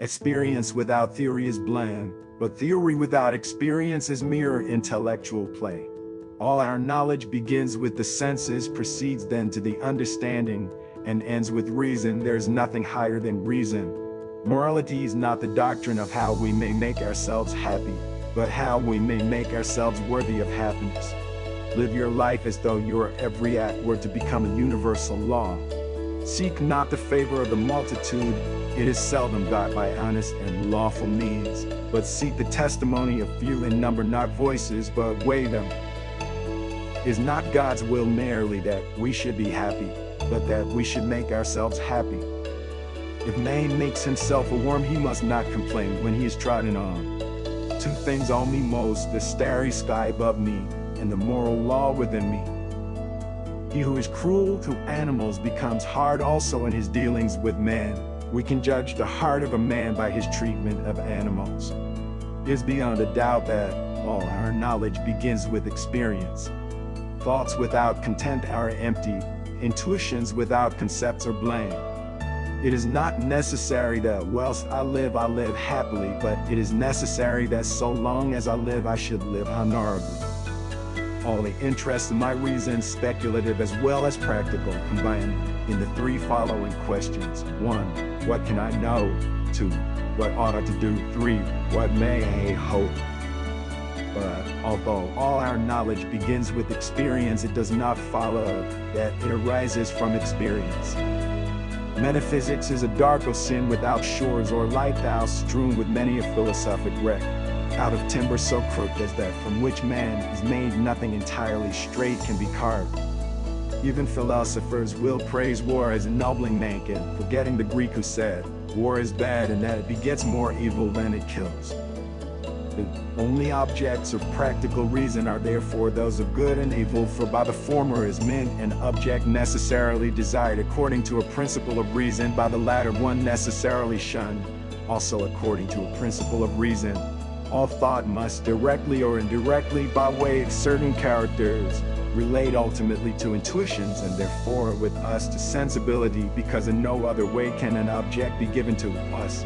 Experience without theory is bland, but theory without experience is mere intellectual play. All our knowledge begins with the senses, proceeds then to the understanding, and ends with reason. There's nothing higher than reason. Morality is not the doctrine of how we may make ourselves happy, but how we may make ourselves worthy of happiness. Live your life as though your every act were to become a universal law. Seek not the favor of the multitude, it is seldom got by honest and lawful means, but seek the testimony of few in number, not voices, but weigh them. Is not God's will merely that we should be happy, but that we should make ourselves happy? If man makes himself a worm, he must not complain when he is trodden on. Two things owe me most, the starry sky above me, and the moral law within me. He who is cruel to animals becomes hard also in his dealings with man. We can judge the heart of a man by his treatment of animals. It is beyond a doubt that all our knowledge begins with experience. Thoughts without content are empty, intuitions without concepts are blame. It is not necessary that whilst I live happily, but it is necessary that so long as I live I should live honorably. All the interests of my reason, speculative as well as practical, combine in the three following questions. 1. What can I know? 2. What ought I to do? 3. What may I hope? But although all our knowledge begins with experience, it does not follow that it arises from experience. Metaphysics is a dark sin without shores, or lighthouse strewn with many a philosophic wreck. Out of timber so crooked as that from which man is made, nothing entirely straight can be carved. Even philosophers will praise war as ennobling mankind, forgetting the Greek who said, war is bad and that it begets more evil than it kills. The only objects of practical reason are therefore those of good and evil, for by the former is meant an object necessarily desired according to a principle of reason, by the latter one necessarily shunned, also according to a principle of reason. All thought must, directly or indirectly, by way of certain characters, relate ultimately to intuitions, and therefore with us to sensibility, because in no other way can an object be given to us.